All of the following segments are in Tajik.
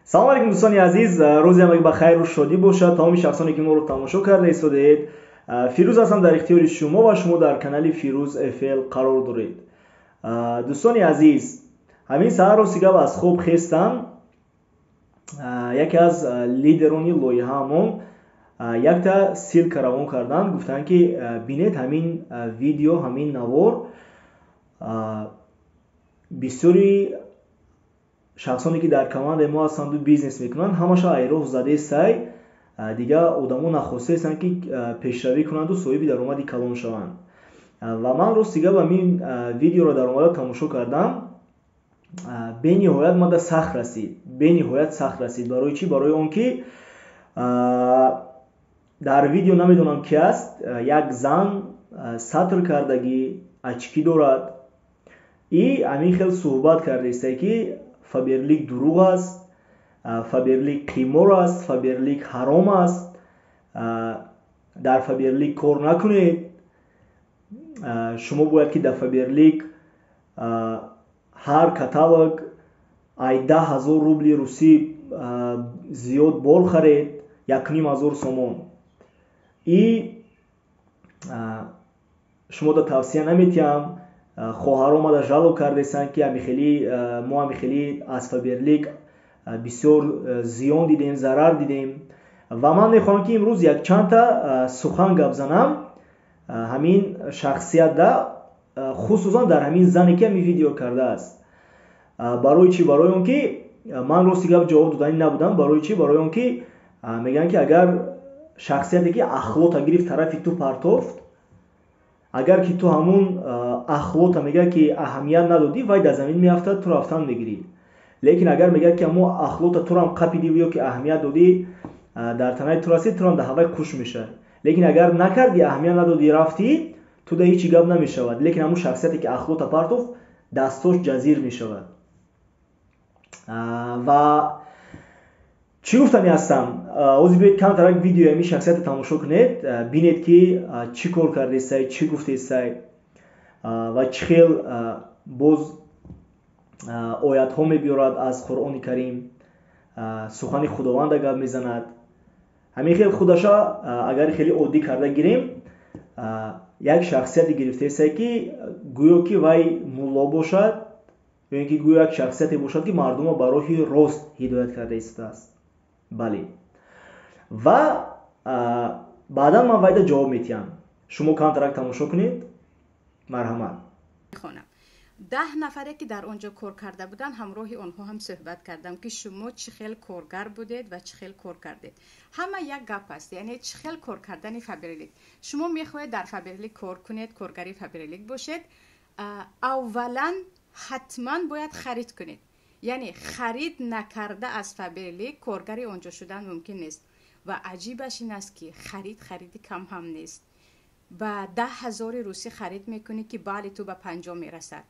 салом алейкум дӯстони азиз, рӯзи ҳамагӣ ба хайру шодӣ бошад. Тамоми шахсоне ки моро тамошо карда истодаед, фирӯз ҳастам дар ихтиёри шумо ва шумо дар канали Фирӯз FL қарор доред. дӯстони азиз, ҳамин саҳар ростигап аз хоб хестам. яке аз лидерони лоиҳаамон якта ссилка равон карданд, гуфтанд ки бинед ҳамин видео, ҳамин навор бисёри шахсоне ки дар командаи мо ҳастанду бизнес мекунанд, ҳамаша айроҳ заде сай дига одамо нахостаестанд ки пешравӣ кунанду соҳиби даромади калон шаванд. Ва ман ростигап ҳамин видеоро дар омада тамошо кардам. бениҳоят мада сахт расид. Бениҳоят сахт расид. Барои чӣ? Барои он ки дар видео намедонам ки аст, як зан сатр кардагӣ очки дорад. И ҳамин хел суҳбат кардааст ки Фаберлик дурӯғ аст, Фаберлик қимор аст, Фаберлик ҳаром аст, дар Фаберлик кор накунед, шумо бояд ки дар Фаберлик ҳар каталог ай 10,000 рубли русӣ зиёд бор харед, 1500 сомон. И шумо да тавсия наметиҳам. хоҳаро мада жалоб кардаистанд ки мо ҳамихелӣ аз Фаберлик бисёр зиён дидем, зарар дидем. Ва ман мехоҳам ки имрӯз якчандта сухан гап занам ҳамин шахсиятда, хусусан дар ҳамин зане ки ҳамин видео кардааст. барои чӣ? Барои он ки ман рости гап ҷавоб доданӣ набудам. Барои чӣ? Барои он ки мегӯянд ки агар шахсияте ки ахлота гирифт тарафи ту партофт, агар ки ту ҳамун ахлота мегӯяд ки аҳамият надодӣ, вай дар замин меафтад, ту рафтан мегирӣ. Лекин агар мегӯяд ки ҳамун ахлота турам қапидӣ ё ки аҳамият додӣ, дар танаи ту расид, турам дар ҳавай қуш мешавад. Лекин агар накардӣ, аҳамият надодӣ, рафтӣ, ту да ҳечи гап намешавад. Лекин ҳамун шахсияте ки ахлота партофт, дастош ҷазир мешавад. ва чӣ гуфтанӣ ҳастам? ҳозир биёед камтарак видеои ҳамин шахсиятро тамошо кунед, бинед ки чӣ кор кардаестай, чӣ гуфтаестай ва чӣ хел боз оятҳо мебиёрад аз Қуръони Карим, сухани Худованда гап мезанад. ҳамин хел худаша агар хеле оддӣ карда гирем, як шахсияте гирифтаестай ки гӯё ки вай мулло бошад, ё ин ки гӯё як шахсияте бошад ки мардумро ба роҳи рост ҳидоят карда истодааст. бале. Ва баъдан ман вайда ҷавоб метиҳам. шумо камтарак тамошо кунед. марҳамат. 10 нафаре ки дар онҷо кор карда буданд, ҳамроҳи онҳо ҳам суҳбат кардам ки шумо чӣ хел коргар будед ва чӣ хел кор кардед. ҳама як гап аст, яъне чӣ хел кор кардани Фаберлик. шумо мехоҳед дар Фаберлик кор кунед, коргари Фаберлик бошед, аввалан ҳатман бояд харид кунед. яъне харид накарда аз Фаберлик коргари онҷо шудан мумкин нест. ва аҷибаш ин аст ки хариди кам ҳам нест. ба 10,000 русӣ харид мекунӣ ки баъли ту ба 50 мерасад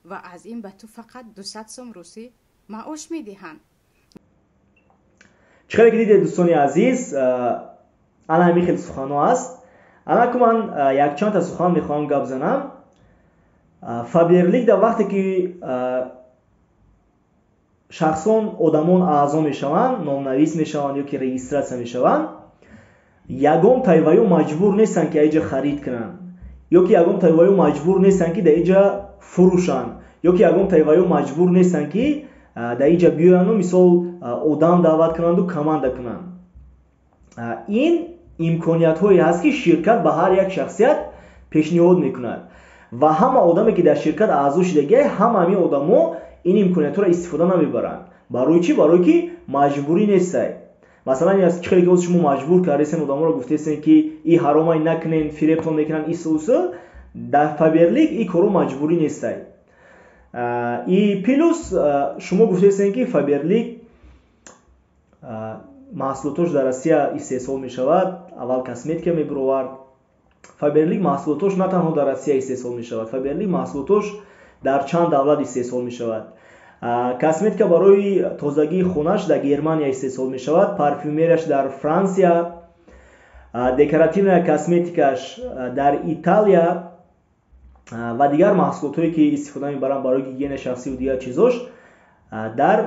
ва аз ин ба ту фақат 200 сом русӣ маош медиҳанд. чӣ хеле ки дидед дӯстони азиз, ана ҳамин хел суханҳо аст. анаку ман якчандта сухан мехоҳам гап занам. Фаберлик дар вақте ки шахсон одамон аъзо мешаванд, номнавис мешаванд ё ки регистратсия мешаванд, ягон тайваё маҷбур нестанд ки аиҷа харид кунанд, ё ки ягон тайваё маҷбур нестанд ки дар иҷа фурӯшанд, ё ки ягон тайваё маҷбур нестанд ки дар иҷа биёяну мисол одам даъват кунанду команда кунанд. ин имкониятҳое ҳаст ки ширкат ба ҳар як шахсият пешниҳод мекунад ва ҳама одаме ки дар ширкат аъзо шудагиҳай, ҳама ҳамин одамо ин имкониятҳоро истифода намебаранд. барои чӣ? Барои ки маҷбурӣ нестай. масалан ин аст ки хеле ки шумо маҷбур кардаистед одаморо гуфтаистед ки и ҳаромай накунед, фиребтон мекунанд, исусу дар Фаберлик ин коро маҷбурӣ нестай. и плюс шумо гуфтаистед ки Фаберлик маҳсулотош дар Россия истеҳсол мешавад, аввал косметика мебаровард. Фаберлик маҳсулотош на танҳо дар Россия истеҳсол мешавад, Фаберлик маҳсулотош дар чанд давлат истеҳсол мешавад. косметика барои тозагии хонаш дар Германия истеҳсол мешавад, парфюмерияш дар Франсия, декоративная косметикаш дар Италия ва дигар маҳсулотҳое ки истифода мебаранд барои гигиенаи шахсӣ ва дигар чизош дар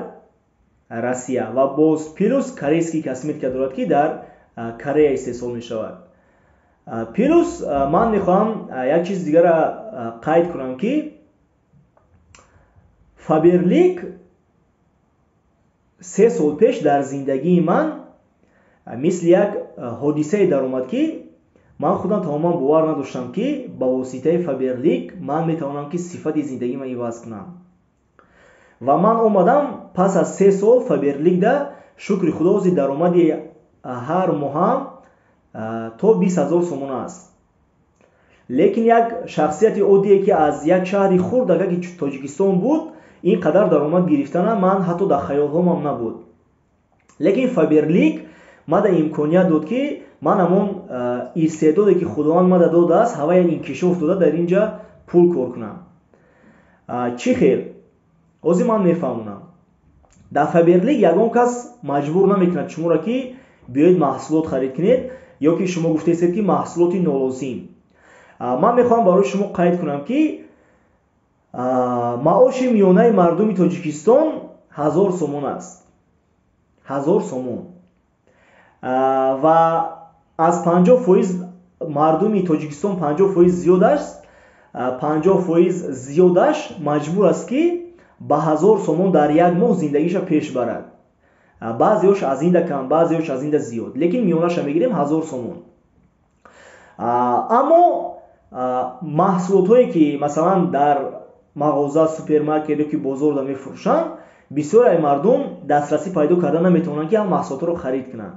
Россия ва боз плюс корейский косметика дорад ки дар Корея истеҳсол мешавад. плюс ман мехоҳам як чиз дигара қайд кунам ки Faberlic 3 сол пеш дар зиндагии ман мисли як ҳодисае даромад ки ман худам тамоман бовар надоштам ки ба воситаи Faberlic ман метавонам ки сифати зиндагима иваз кунам. ва ман омадам пас аз 3 сол Faberlic да шукри худози даромади ҳар моҳам то 20,000 сомон аст. лекин як шахсияти оддие ки аз як шаҳри хурдаки Тоҷикистон буд ин қадар даромад гирифтана ман ҳатто дар хаёлҳомам набуд. лекин Faberlic мада имконият дод ки ман ҳамон истеъдоде ки худованд мада додааст ҳава як инкишоф дода дар инҷа пул кор кунам. чӣ хел ҳозир ман мефаҳмонам. дар Faberlic ягон кас маҷбур намекунад шуморо ки биёед маҳсулот харид кунед ё ки шумо гуфтаед ки маҳсулоти нолозим. ман мехоҳам барои шумо қайд кунам ки маоши миёнаи мардуми Тоҷикистон 1000 сомон аст. 1000 сомон. ва аз 50% мардуми Тоҷикистон 50% зиёдаш 50% зиёдаш маҷбур аст ки ба 1000 сомон дар як моҳ зиндагиша пеш барад. баъзеош аз инда кам, баъзеош аз инда зиёд, лекин миёнаша мегирем 1000 сомон. аммо маҳсулотҳое ки масалан дар мағоза, супермаркет ё ки бозор да мефурӯшанд, бисёре аз мардум дастрасӣ пайдо карда наметавонанд ки ҳам маҳсулотҳоро харид кунанд.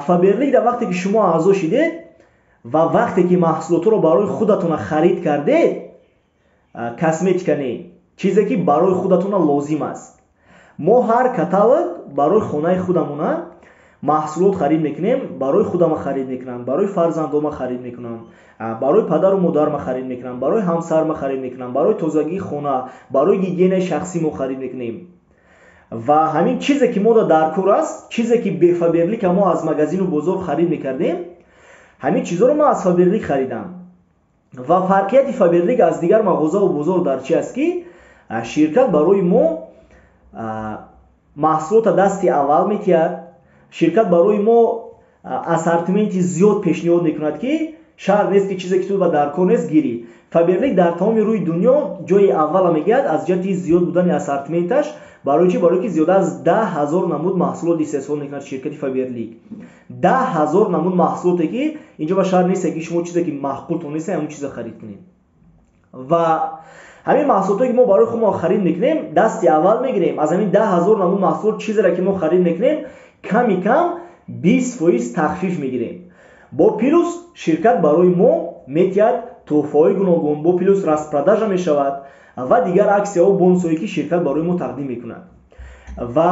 Faberlic дар вақте ки шумо аъзо шидед ва вақте ки маҳсулотҳоро барои худатона харид кардед, косметика не, чизе ки барои худатона лозим аст. мо ҳар каталог барои хонаи худамона маҳсулот харид мекунем, барои худама харид мекунам, барои фарзандома харид мекунам, барои падару модарма харид мекунам, барои ҳамсарма харид мекунам, барои тозагии хона, барои гигиенаи шахсӣ мо харид мекунем. ва ҳамин чизе ки мода дар кор аст, чизе ки бе Faberlic мо аз магазину бозор харид мекардем, ҳамин чизоро ман аз Faberlic харидам. ва фарқияти Faberlic аз дигар мағозаву бозор дар чи аст ки ширкат барои мо маҳсулота дасти аввал метиҳад. ширкат барои мо ассортименти зиёд пешниҳод мекунад ки шарт нест ки чизе ки ту ба дар кор нест гирӣ. Faberlic дар тамоми рӯи дунё ҷои аввала мегирад аз ҷиҳати зиёд будани ассортименташ. барои чӣ? барои ки зиёда аз 10,000 намуд маҳсулот истеҳсол мекунад ширкати Faberlic. 10,000 намуд маҳсулоте ки инҷо ба шарт нест ки шумо чизе ки маҳқултон нест ҳамон чиза харид кунед. ва ҳамин маҳсулотое ки мо барои худмо харид мекунем, дасти аввал мегирем. аз ҳамин 10,000 намуд маҳсулот чизеро ки мо харид мекунем, ками кам 20% тахфиф мегирем. бо плюс ширкат барои мо метиҳад тӯҳфаҳои гуногун, бо плюс распродажа мешавад ва дигар аксияҳо бонусҳое ки ширкат барои мо тақдим мекунад. ва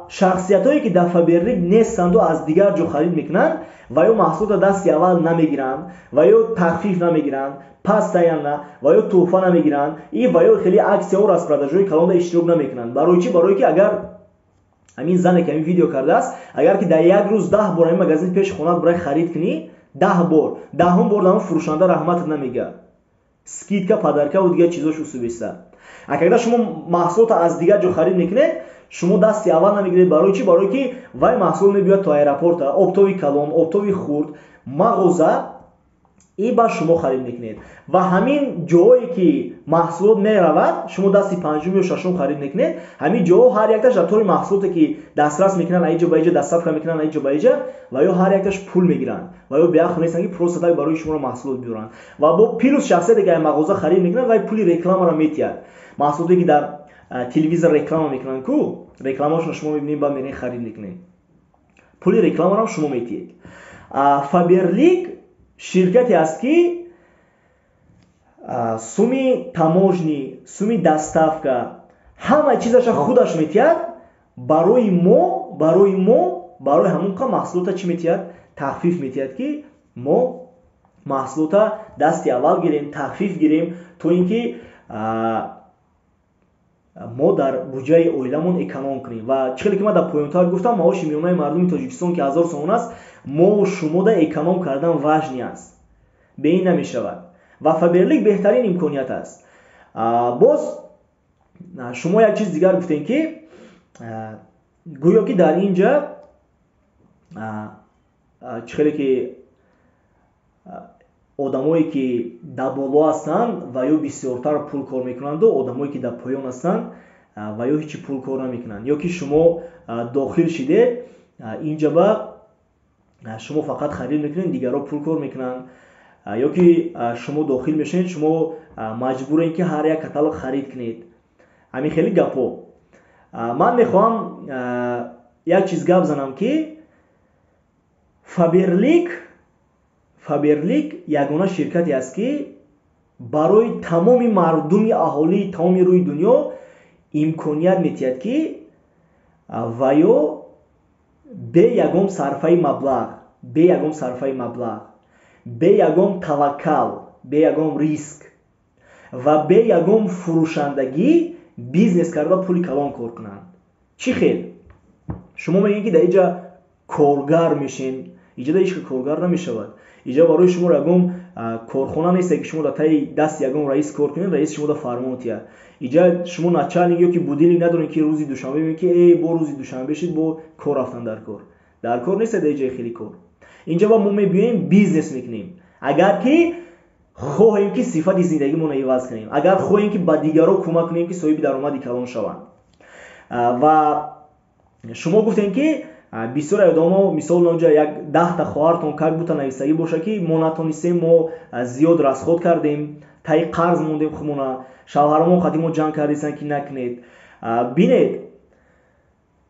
шахсиятҳое ки дар Faberlic нестанду аз дигар ҷо харид мекунанд ва ё маҳсулота дасти аввал намегиранд ва ё тахфиф намегиранд, пастаяна ва ё тӯҳфа намегиранд и ва ё хеле аксияҳо распродажаҳои калонда иштирок намекунанд. барои чӣ? барое ки агар ҳамин зане ки ҳамин видео кардааст, агар ки дар як рӯз 10 бор ҳамин магазин пеши хонат барои харид кунӣ, 10 бор, 10 бор дар фурӯшанда раҳматат намегӯяд. скидка, падарка ва дигар чизош усубиста. Когда шумо маҳсулота аз дигар ҷо харид мекунед, шумо дасти аввал намегиред. барои чӣ? барое ки вай маҳсул мебиёяд то аэропорта, обтови калон, обтови хурд, мағоза и ба шумо харид мекунед. ва ҳамин ҷое ки маҳсулот меравад, шумо дасти панҷум ё шашум харид мекунед, ҳамин ҷоҳо ҳар якташ дар тори маҳсулоте ки дастрас мекунанд, аиҷа ба иҷа дастсафка мекунанд, аиҷа ба иҷа, ва ё ҳар якташ пул мегиранд ва ё беахл нестанд ки просто так барои шуморо маҳсулот биёранд. ва бо плюс шахсияте ки мағоза харид мекунанд, вай пули рекламаро метиҳад. маҳсулоте ки дар телевизор реклама мекунанд ку, рекламашон шумо мебинед ба мерен харид мекунед. пули рекламаро шумо метиҳед. Faberlic ширкате аст ки суми таможни, суми доставка, ҳама чизаша худаш метиҳад. барои мо, барои ҳамон қа маҳсулота чӣ метиҳад? тахфиф метиҳад ки мо маҳсулота дасти аввал гирем, тахфиф гирем, то ин ки мо дар буҷаи оиламон эконом кунем. ва чӣ ки ман дар поёнтар гуфтам, маоши миёнаи мардуми Тоҷикистон ки 1000 сомон аст, мо шумо да эконом кардан важни аст. бе ин намешавад. ва Faberlic беҳтарин имконият аст. боз шумо як чиз дигар гуфтем ки гӯё ки дар инҷа чӣ хеле ки одамое ки дар боло ҳастанд ва ё бисёртар пул кор мекунанду одамое ки дар поён ҳастанд ва ё ҳечи пул кор намекунанд, ё ки шумо дохил шидед инҷа ба шумо фақат харид мекунед, дигарро пул кор мекунанд, ё ки шумо дохил мешавед, шумо маҷбуред ки ҳар як каталог харид кунед. ҳамин хеле гапҳо. ман мехоҳам як чиз гап занам ки Faberlic ягона ширкате аст ки барои тамоми мардуми аҳолии тамоми рӯи дунё имконият метиҳад ки ва ё бе ягон сарфаи маблағ, бе ягон таваккал, бе ягон риск ва бе ягон фурӯшандагӣ бизнес карда пули калон кор кунанд. Чӣ хел? Шумо мегӯед ки дар инҷа коргар мешен. Инҷа дар ҳеч коргар намешавад. инҷа барои шумо ягон корхона нест ки шумо дар таи дасти ягон раис кор кунед, раис шумо дар фармон тия. инҷа шумо начальник ё ки будилик надоред ки рӯзи душанбе мегӯед ки бо рӯзи душанбе шид, бо кор рафтан дар кор. Дар кор нест дар инҷа хеле кор. инҷа ба мо мебиёем бизнес мекунем. Агар ки хоҳем ки сифати зиндагимон иваз кунем, агар хоҳем ки ба дигарон кӯмак кунем ки соҳиби даромади калон шаванд. ва шумо гуфтем ки бисёр одамо мисол онҷа як 10 та хоҳартон как бута нависагӣ боша ки мо натонистем, мо зиёд расход кардем, таи қарз мондем хумона, шавҳарамон хати мо ҷанг кардесанд ки накунед. Бинед,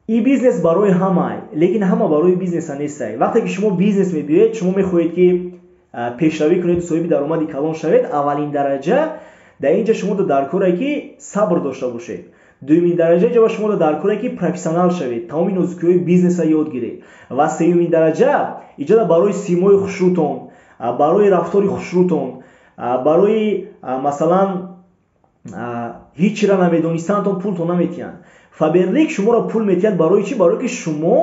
ин бизнес барои ҳамай, лекин ҳама барои бизнеса нестай. вақте ки шумо бизнес мебиёед, шумо мехоҳед ки пешравӣ кунед, соҳиби даромади калон шавед. аввалин дараҷа дар инҷа шумо дар корае ки сабр дошта бошед. дуюмин дараҷа ҷаба шумо дар корае ки профессионал шавед, тамоми нозукиҳои бизнеса ёд гиред. ва сеюмин дараҷа иҷода барои симои хушрӯтон, барои рафтори хушрӯтон, барои масалан ҳеҷ чира намедонистантон пултон наметиҳанд. Faberlic шуморо пул метиҳад барои чӣ? Барое ки шумо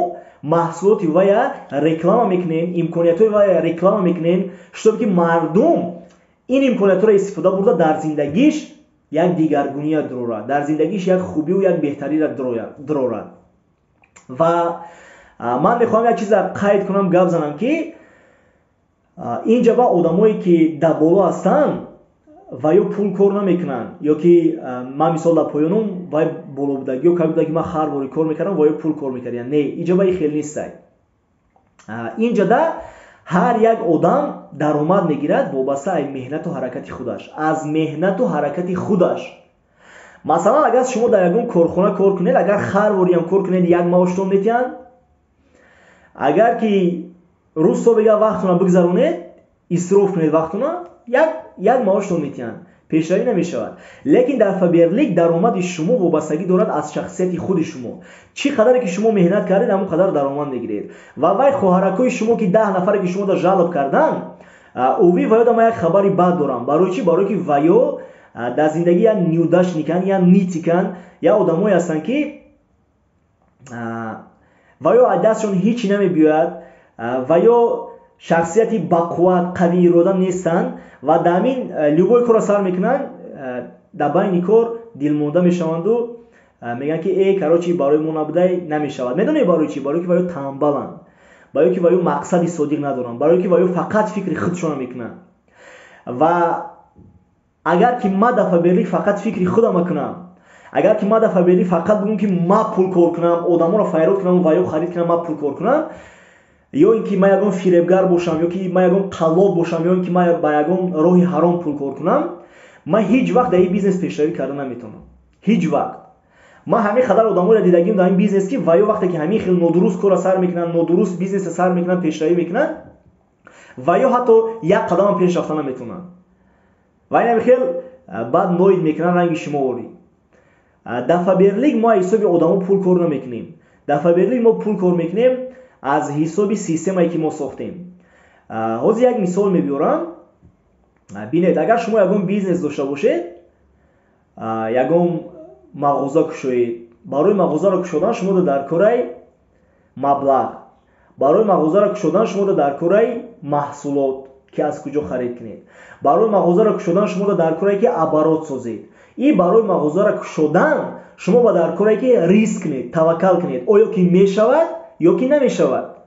маҳсулоти вая реклама мекунед, имкониятҳои вая реклама мекунед, чтобы ки мардум ин имкониятҳоро истифода бурда дар зиндагиш як дигаргуният дорад, дар зиндагиш як хубию як беҳтарият дорад. ва ман мехоҳам як чиза қайд кунам, гап занам ки инҷа ба одамое ки дар боло ҳастанд ва ё пул кор намекунанд, ё ки ман мисол дар поёнум вай боло будагиё как буда ки ман ҳар бори кор мекардам ва ё пул кор мекардам. Не, инҷа ба ин хел нестай. инҷа да ҳар як одам даромад мегирад вобаста аз меҳнату ҳаракати худаш. Аз меҳнату ҳаракати худаш. Масалан, агар шумо дар ягон корхона кор кунед, агар ҳар борӣ ҳам кор кунед, як маоштон метиҳанд. Агар ки рӯз собега вақтона бигзаронед, исроф кунед вақтона, як маоштон метиҳанд. пешравӣ намешавад. Лекин дар Faberlic даромади шумо вобастагӣ дорад аз шахсияти худи шумо. чӣ қадаре ки шумо меҳнат кардед, ҳамон қадар даромад мегиред. ва вай хоҳаракҳои шумо ки 10 нафаре ки шумо дар ҷалб карданд, ови ваёда ман як хабари бад дорам. барои чӣ? Барои ки ваё дар зиндагӣ як неудачникан, як нитикан, як одамое ҳастанд ки ваё аз дастшон ҳечи намебиёяд, ваё шахсияти бақувват, қавиирода нестанд ва дар ҳамин любой корро сар мекунанд, дар байни кор дилмонда мешаванду мегӯянд ки карочи барои мо набудай намешавад. медонед барои чӣ? Барои ки ваё тамбаланд, барои ки ваё мақсади содиқ надоранд, барои ки ваё фақат фикри худшона мекунанд. ва агар ки ман дар Faberlic фақат фикри худам мекунам, агар ки ман дар Faberlic фақат бигӯям ки ман пул кор кунам, одаморо файрод кунам, ваё харид кунам, ман пул кор кунам, ё ин ки ман ягон фиребгар бошам, ё ки ман ягон қаллоб бошам, ё ин ки ман ба ягон роҳи ҳаром пул кор кунам, ман ҳеҷ вақт дар ин бизнес пешравӣ карда наметавонам. ҳеҷ вақт. ман ҳамин қадар одаморо дидагим дар ин бизнес ки ваё вақте ки ҳамин хел нодуруст корро сар мекунанд, нодуруст бизнеса сар мекунанд, пешравӣ мекунанд, ваё ҳатто як қадамам пеш рафта наметавонанд. ва ин ҳамин хел баъд ноид мекунанд ранги шумоворӣ. дар Faberlic мо аз ҳисоби одамо пул кор намекунем. дар Faberlic мо пул кор мекунем аз ҳисоби системае ки мо сохтем. ҳозир як мисол мебиёрам. бинед, агар шумо ягон бизнес дошта бошед, ягон мағоза кушоед, барои мағозаро кушодан шумо дар кораи маблағ, барои мағозаро кушодан шумо дар кораи маҳсулот ки аз куҷо харид кунед, барои мағозаро кушодан шумо дар кораи ки оборот созед. ин барои мағозаро кушодан шумо ба дар коре ки риск кунед, таваккал кунед, оё ки мешавад ё ки намешавад.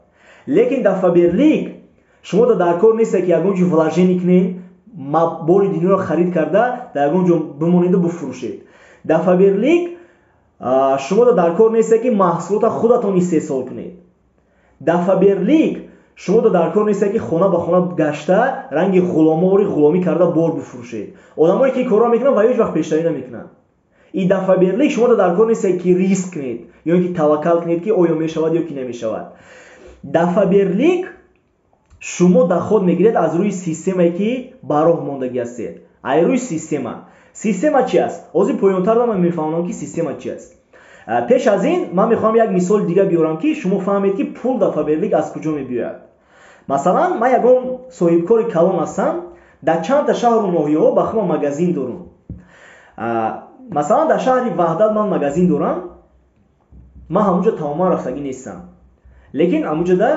лекин дар фаберлик шумо дар кор нестед ки ягон ҷо вложение кунед, боли дунёро харид карда дар ягон ҷо бимонеду буфурӯшед. дар фаберлик шумо дар кор нестед ки маҳсулота худатон истеҳсол кунед. дар фаберлик шумо дар кор нестед ки хона ба хона гашта ранги ғуломовори ғуломӣ карда бор бифурӯшед. одамое ки корро мекунанд ва ҳеҷ вақт пештарӣ намекунанд. И дар фаберлик шумо дар кор нестед ки риск кунед ё ин ки таваккал кунед ки оё мешавад ё ки намешавад. дар фаберлик шумо даход мегиред аз рӯи системае ки ба роҳ мондагӣ ҳастед. аз рӯи система чӣ аст? ҳозир поёнтар ман мефаҳмонам ки система чӣ аст. пеш аз ин ман мехоҳам як мисоли дига биёрам ки шумо фаҳмед ки пул дар фаберлик аз куҷо мебиёяд. масалан ман ягон соҳибкори калон ҳастам, дар чандта шаҳру ноҳияҳо ба хума магазин дорам. масалан дар шаҳри ваҳдат ман магазин дорам. ман ҳамунҷо тамоман рафтагӣ нестам, лекин ҳамунҷода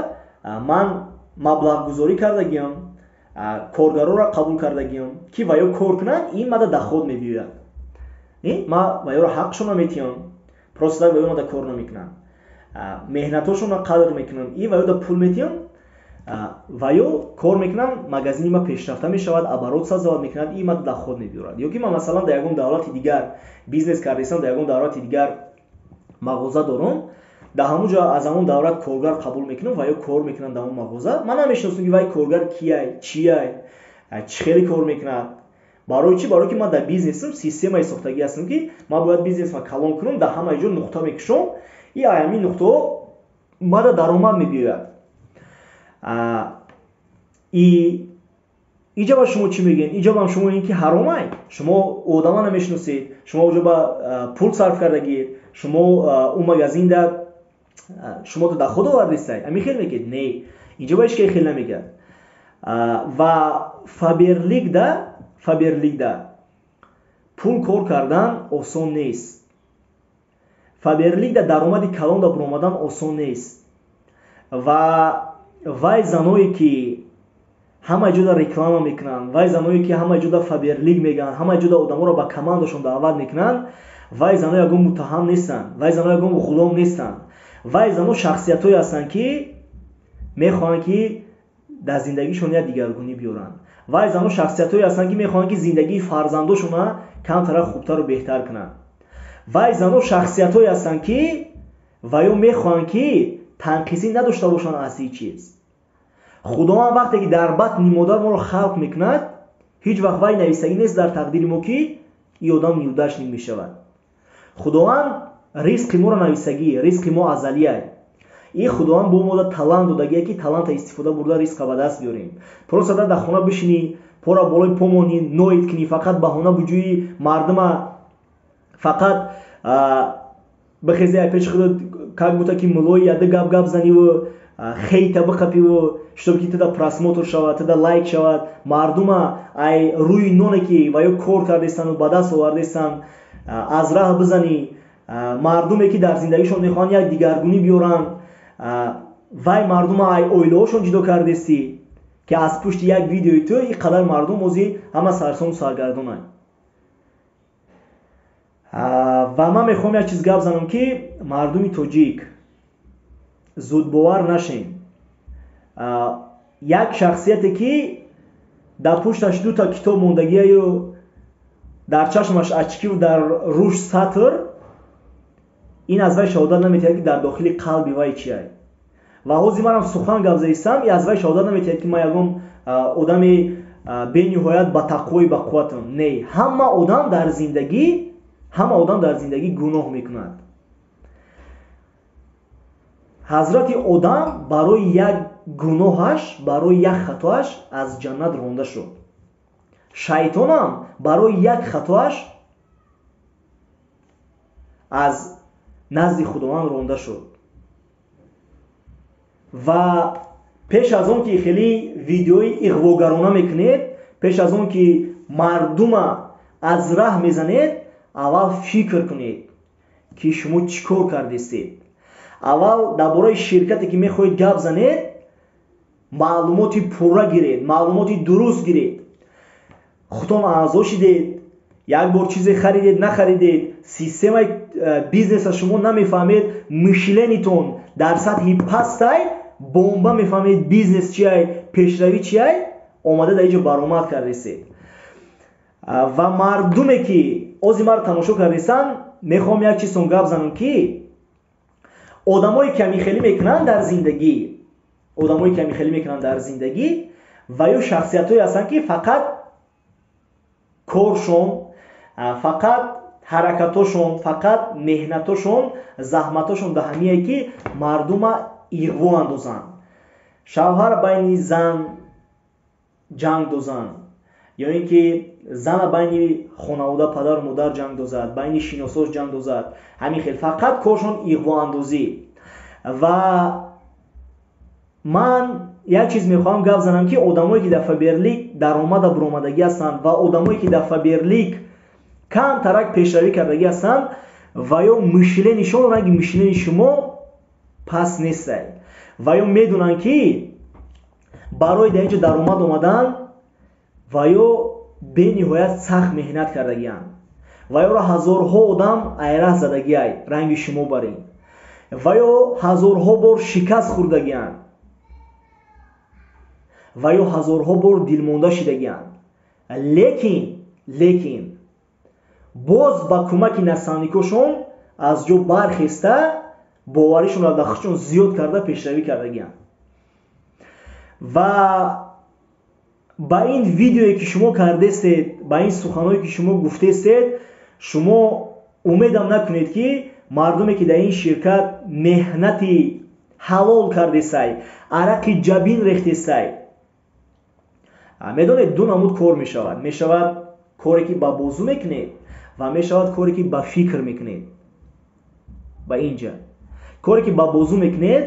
ман маблағгузорӣ кардагиам, коргароро қабул кардагиам ки ва ё кор кунанд, ин мада даход мебиёяд. ман ва ёро ҳаққшона метиҳам, просто ва ё мада кор намекунанд, меҳнатошона қадр мекунам, ин ва ёда пул метиҳам ва ё кор мекунам, магазини ма пешрафта мешавад, оборот созавад мекунад, ин мада даход мебиёрад. ё ки ман масалан дар ягон давлати дигар бизнес кардастам, дар ягон давлати дигар мағоза дорам, дар ҳамун ҷо аз ҳамон давлат коргар қабул мекунам ва ё кор мекунам дар ҳамон мағоза. ман намешиносам ки вай коргар кияй, чияй, чӣ хеле кор мекунад. барои чӣ? барои ки ман дар бизнесам системаи сохтагӣ ҳастам ки ман бояд бизнесма калон кунам, дар ҳама ҷо нуқта мекушам, и ҳамин нуқтаҳо мада даромад мебиёяд. иҷа ба шумо чӣ мегӯянд? иҷа ба шумо ин ки ҳаромай, шумо одама намешиносед, шумо оҷо ба пул сарф кардагед, шумо ӯ магазинда шумо даход овардестай, амин хел мегӯед? Не, инҷа ба ҳеҷ ки хел намегӯяд. ва фаберликда пул кор кардан осон нест. фаберликда даромади калонда биромадан осон нест. ва вай заное ки ҳама ҷода реклама мекунанд, вай заное ки ҳама ҷода фаберлик мегӯянд, ҳама ҷода одаморо ба командашон даъват мекунанд, вай зано ягон муттаҳам нестанд, вай зано ягон ғулом нестанд. вай зано шахсиятҳое ҳастанд ки мехоҳанд ки дар зиндагишон як дигаргунӣ биёранд. вай зано шахсиятҳое ҳастанд ки мехоҳанд ки зиндагии фарзандошона камтара хубтару беҳтар кунанд. вай зано шахсиятҳое ҳастанд ки ва ё мехоҳанд ки танқисӣ надошта бошанд аз ҳеҷ чиз. худованд вақте ки дар батни модар моро халқ мекунад, ҳеҷ вақт вай навистагӣ нест дар тақдири мо ки ин одам неудачник мешавад. худованд ризқи моро навистагӣ, ризқи мо азалия. ин худованд бо мо талант додагие ки таланта истифода бурда ризқа ба даст биёрем. просто дар хона бишинӣ, пора болои помонӣ, ноид кунӣ, фақат баҳона буҷӯи мардума, фақат бихези айпеш худо как будто ки мулои яда гап заниву хейта бихапиву чтобы ки тада просмотр шавад, тада лайк шавад, мардума ай рӯи ноне ки ва ё кор кардастану ба даст овардастан аз раҳ бизанӣ. мардуме ки дар зиндагишон мехоҳанд як дигаргунӣ биёранд, вай мардума ай оилаҳошон ҷудо кардастӣ ки аз пушти як видеои ту ин қадар мардум ҳозир ҳама сарсому саргардонанд. ва ман мехоҳам як чиз гап занам ки мардуми тоҷик зудбовар нашем. як шахсияте ки дар пушташ дута китоб мондагияю дар чашмаш очкиву дар рӯш сатр, ин аз вай шаҳодат наметиҳад ки дар дохили қалби вай чияй. ва ҳозир манам сухан гап заистам, ин аз вай шаҳодат наметиҳад ки ман ягон одами бениҳоят ба тақвои ба қувватам. Не, ҳама одам дар зиндагӣ гуноҳ мекунад. ҳазрати одам барои як гуноҳаш, барои як хатоаш аз ҷаннат ронда шуд. шайтонам барои як хатоаш аз назди худованд ронда шуд. ва пеш аз он ки хеле видеои иғвогарона мекунед, пеш аз он ки мардума аз раҳ мезанед, аввал фикр кунед ки шумо чӣ кор кардастед. аввал дар бораи ширкате ки мехоҳед гап занед, маълумоти пурра гиред, маълумоти дуруст гиред. худтон аъзо шидед, як бор чизе харидед, нахаридед, системаи бизнес шумо намефаҳмед мишленитон дар сатҳи пастай бомба мефаҳмед бизнес чиай пешравӣ чиай омада дар инҷо баромад кардесед ва мардуме ки ози маро тамошо кардесан мехоҳам як чизон гап занам ки одамои камихелӣ мекунанд дар зиндагӣ ва ё шахсиятҳое ҳастанд ки фақат коршон фақат ҳаракатошон фақат меҳнатошон заҳматошон дар ҳамие ки мардума иғво андозанд шавҳар байни зан ҷанг дозанд ё ин ки зана байни хонавода падару модар ҷанг дозад байни шиносош ҷанг дозад ҳамин хел фақат коршон иғвоандозӣ ва ман як чиз мехоҳам гап занам ки одамое ки дар фаберлик даромада буромадагӣ ҳастанд ва одамое ки дар фаберлик камтарак пешравӣ кардагӣ ҳастанд ва ё мишленишон ранги мишлени шумо пас нестай ва ё медонанд ки барои дар инҷо даромад омадан ва ё бениҳоят сахт меҳнат кардагианд ва ёро ҳазорҳо одам айрах задагиай ранги шумо барин ва ё ҳазорҳо бор шикаст хӯрдагианд ва ё ҳазорҳо бор дилмонда шидагианд лекин боз ба кӯмаки наставникошон аз ҷо бархеста боваришонро дар худшон зиёд карда пешравӣ кардагианд ва ба ин видеое ки шумо кардестед ба ин суханҳое ки шумо гуфтестед шумо умедам накунед ки мардуме ки дар ин ширкат меҳнати ҳалол кардесай арақи ҷабин рехтесай медонед ду намуд кор мешавад коре ки ба бозу мекунед ва мешавад коре ки ба фикр мекунед ба инҷа коре ки ба бозу мекунед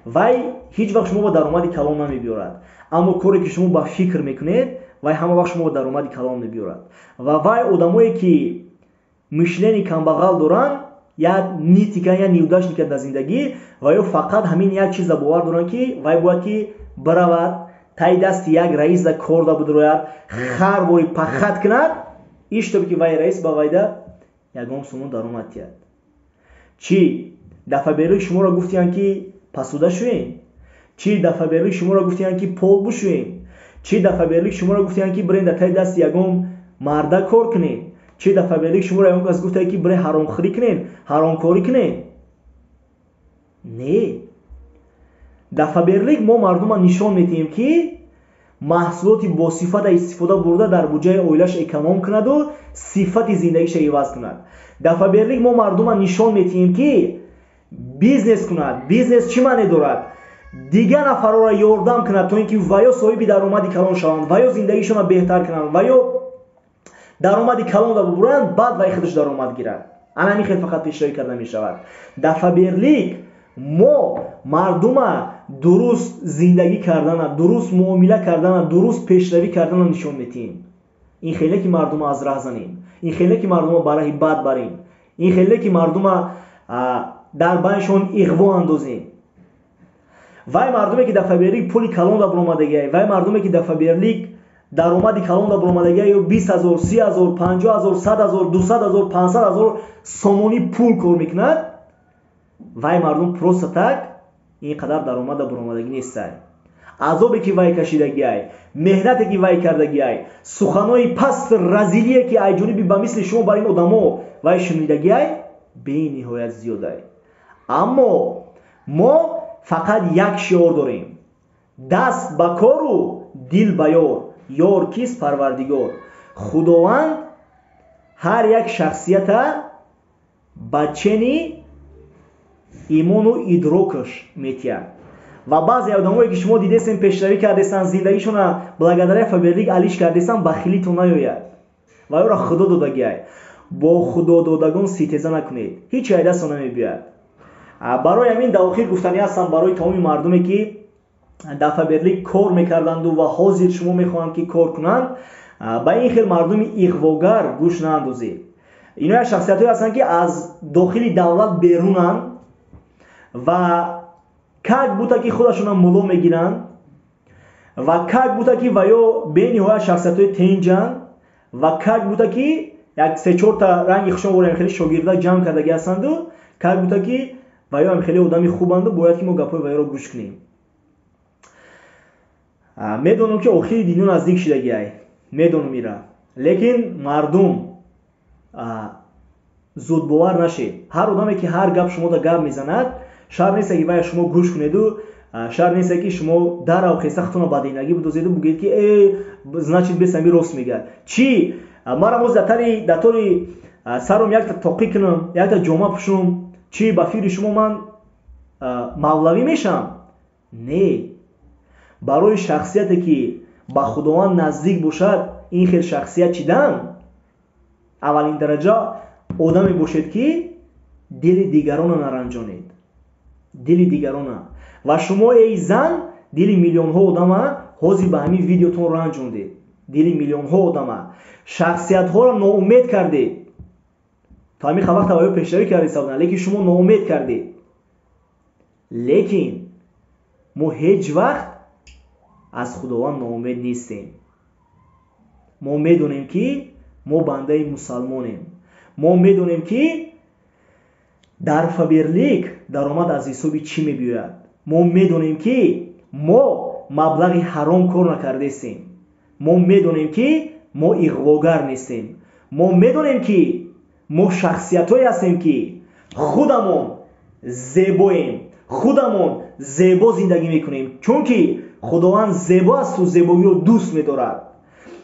вай ҳеҷ вақт шумо ба даромади калон намебиёрад аммо коре ки шумо ба фикр мекунед вай ҳама вақт шумо ба даромади калон мебиёрад ва вай одамое ки мишлени камбағал доранд як нитика як неудачника дар зиндагӣ ва ё фақат ҳамин як чиза бовар доранд ки вай бояд ки баравад таи дасти як раиса корда бидрояд хар бори пахат кунад иштоби ки вай раис ба вайда ягон сомон даромад диҳад чӣ дар фаберлик шуморо гуфтиянд ки пасуда шуем чӣ дар фаберлик шуморо гуфтиянд ки пол бушуем чӣ дар фаберлик шуморо гуфтиянд ки бирем дар таи дасти ягон марда кор кунем чӣ дар фаберлик шуморо ягон кас гуфтае ки бирем ҳаромхӯрӣ кунем ҳаромкорӣ кунем не дар фаберлик мо мардума нишон медиҳем ки маҳсулоти босифата истифода бурда дар буҷаи оилаш эконом кунаду сифати зиндагиша иваз кунад дар фаберлик мо мардума нишон медиҳем ки бизнес кунад бизнес чӣ маъне дорад дигар нафарро ёрдам кунад то ин ки ваё соҳиби даромади калон шаванд ваё зиндагишонро беҳтар кунанд ваё даромади калонро бубуранд баъд вай худаш даромад гирад ана ҳамин хел фақат пешравӣ карда мешавад дар фаберлик мо мардума дуруст зиндагӣ кардана дуруст муомила кардана дуруст пешравӣ кардана нишон медиҳем ин хеле ки мардума аз раҳ занем ин хеле ки мардума ба раҳи бад барем ин хеле ки мардума дар байншон иғво андозем вай мардуме ки дар фаберлик пули калонда буромадагиай вай мардуме ки дар фаберлик даромади калонда буромадагиай ё 20 000 30 000 50 000 100 000 200 000 500 000 сомонӣ пул кор мекунад вай мардум просто так ин қадар даромада буромадагӣ нестай азобе ки вай кашидагиай меҳнате ки вай кардагиай суханои паст разилие ки айҷониби ба мисли шумо бар ин одамо вай шунидагиай бениҳоят зиёдай аммо мо фақат як шиор дорем даст ба кору дил ба ёр ёр кист парвардигор худованд ҳар як шахсията ба чени имону идрокаш метиҳад ва баъзе одамое ки шумо дидесен пешравӣ кардесан зиндагишона благодаря фаберлик алиш кардесан бахилитон наёяд ва ёро худо додагиай бо худододагон ситеза накунед ҳеҷ айдастон намебиёяд барои ҳамин дар охир гуфтанӣ ҳастам барои тамоми мардуме ки дар фаберлик кор мекарданду ва ҳозир шумо мехоҳанд ки кор кунанд ба ин хел мардуми иғвогар гӯш наандозед ино як шахсиятҳое ҳастанд ки аз дохили давлат берунанд ва как бута ки худашона муло мегиранд ва как бута ки ва ё бениҳоят шахсиятҳои тенҷанд ва как бута ки як 3-4 та ранги хушонвори хеле шогирда ҷамъ кардаги ҳастанду как гуфта ки ваё хеле одами хубанду бояд ки мо гапҳои вайро гӯш кунем. медонам ки охири дунё наздик шудагиай, медонам ира, лекин мардум зудбовар нашед. ҳар одаме ки ҳар гап шумода гап мезанад, шарт нест ки вая шумо гӯш кунеду, шарт нест ки шумо дарав хесахтона бадинагӣ бидозеду бугед ки значит бесами рост мегӯяд. Чӣ мара моз датори саром якта тоқӣ кунам, якта ҷома пӯшам, чӣ ба фикри шумо ман мавлавӣ мешавам? Не. барои шахсияте ки ба худованд наздик бошад, ин хел шахсият чидан? аввалин дараҷа одаме бошед ки дили дигарона наранҷонед, дили дигарона. ва шумо эй зан дили миллионҳо одама ҳозир ба ҳамин видеотон ранҷондед, дили миллионҳо одама шахсиятҳоро ноумед кардед. то ҳамин вақт аввал пешравӣ кардед савдан, лекин шумо ноумед кардед. лекин мо ҳеҷ вақт аз худованд ноумед нестем. мо медонем ки мо бандаи мусалмонем. мо медонем ки дар фаберлик даромад аз ҳисоби чӣ мебиёяд. мо медонем ки мо маблағи ҳаром кор накардестем. мо медонем ки мо иғвогар нестем. мо медонем ки мо шахсиятҳое ҳастем ки худамон зебоем, худамон зебо зиндагӣ мекунем, чунки худованд зебо асту зебогиро дӯст медорад.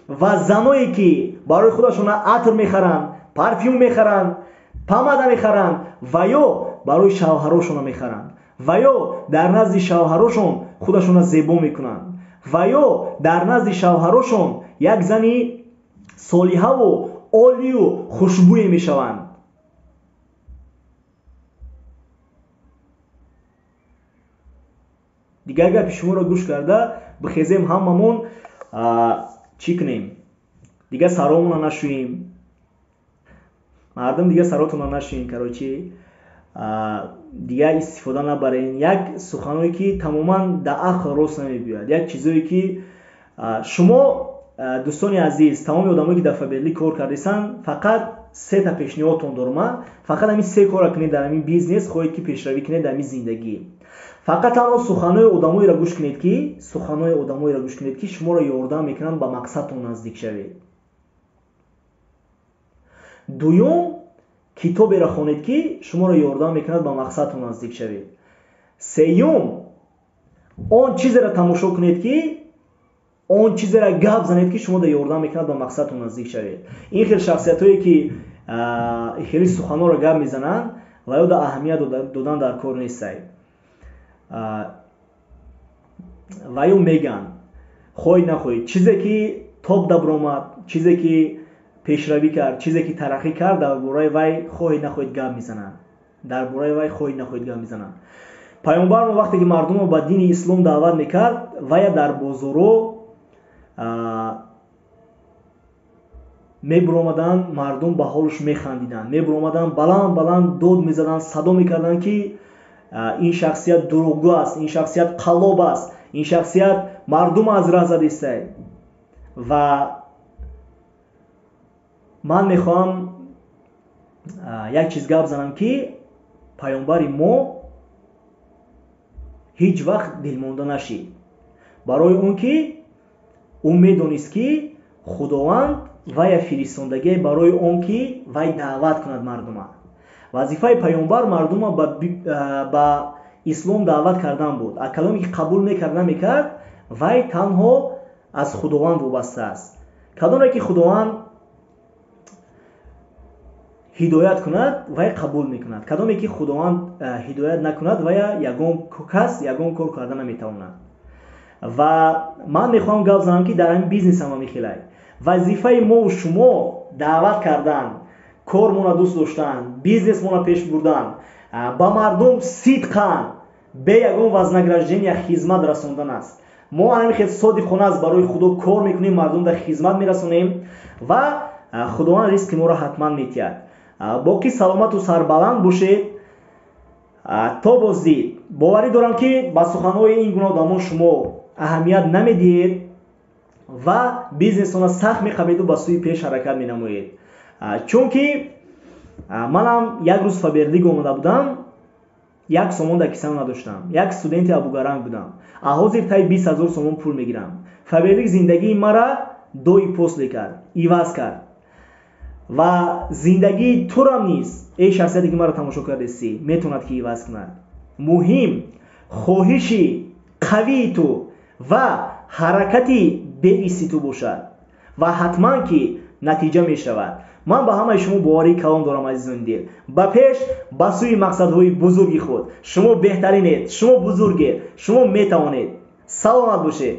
ва заное ки барои худашона атр мехаранд, парфюм мехаранд, помада мехаранд ва ё барои шавҳарошона мехаранд ва ё дар назди шавҳарошон худашона зебо мекунанд ва ё дар назди шавҳарошон як зани солиҳаву олию хушбӯе мешаванд. дигар гапи шуморо гӯш карда бихезем ҳамамон чӣ кунем? дигар саромона нашӯем. мардум дигар саротона нашӯем, карочи дигар истифода набарен. як суханое ки тамоман да ақл рост намебиёяд, як чизое ки шумо дӯстони азиз, тамоми одамое ки дар фаберлик кор кардесанд, фақат 3 та пешниҳодтон дорма. фақат ҳамин 3 кора кунед дар ҳамин бизнес, хоҳед ки пешравӣ кунед дар ҳамин зиндагӣ. фақат танҳо суханои одамоеро гӯш кунед ки шуморо ёрдам мекунанд ба мақсадтон наздик шавед. дуюм, китоберо хонед ки шуморо ёрдам мекунад ба мақсадтон наздик шавед. сеюм, он чизеро тамошо кунед ки он чизеро гап занед ки шуморо ёрдам мекунад ба мақсадтон наздик шавед. ин хел шахсиятҳое ки хели суханоро гап мезананд ва ёда аҳамият додан дар кор нестанд. ва ё меган хоҳед нахоҳед чизе ки тоб дабромад, чизе ки пешравӣ кард, чизе ки тараққӣ кард, дар бораи вай хоҳед нахоҳед гап мезананд. пайғамбар мо вақте ки мардумро ба дини ислом даъват мекард, вая дар бозоро мебиромаданд, мардум ба ҳолаш механдиданд, мебиромаданд, баланд дод мезаданд, садо мекарданд ки ин шахсият дурӯғгӯ аст, ин шахсият қаллоб аст, ин шахсият мардум аз раҳ задистад. ва ман мехоҳам як чиз гап занам ки пайғамбари мо ҳеҷ вақт дилмонда нашид, барои он ки ӯ медонист ки худованд вая фиристондагӣ барои он ки вай даъват кунад мардума. вазифаи пайғамбар мардума ба ислом даъват кардан буд. а каломе ки қабул мекард намекард, вай танҳо аз худованд вобаста аст. кадоме ки худованд ҳидоят кунад, вай қабул мекунад. кадоме ки худованд ҳидоят накунад, вая ягон кор карда наметавонад. ва ман мехоҳам гап занам ки дар ҳамин бизнес ҳам мехелай вазифаи мо шумо даъват кардан, кормона дӯст доштан, бизнесмона пеш бурдан, ба мардум сидқан бе ягон вознаграждения хизмат расондан аст. мо ҳамин хел содиқона аст барои худо кор мекунем, мардум дар хизмат мерасонем ва худованд ризқи моро ҳатман метиҳад. боқӣ саломату сарбаланд бошед. то боздид. боварӣ дорам ки ба суханҳои ин гуна одамон шумо аҳамият намедиҳед ва бизнесона сахт меқабеду ба сӯи пеш ҳаракат менамоед. чунки манам як рӯз фаберлиг омада будам, як сомон дар кисам надоштам, як студенти абугаранг будам, ҳозир таи 20 000 сомон пул мегирам. фаберлиг зиндагии мара дои после кард, иваз кард ва зиндагии турам низ шахсияте ки маро тамошо кардесӣ метавонад ки иваз кунад. муҳим хоҳиши қавии ту ва ҳаракати беиси ту бошад ва ҳатман ки натиҷа мешавад. ман ба ҳамаи шумо боварии калон дорам азизони дил. ба пеш ба сӯи мақсадҳои бузурги худ. шумо беҳтаринед, шумо бузургед, шумо метавонед. саломат бошед.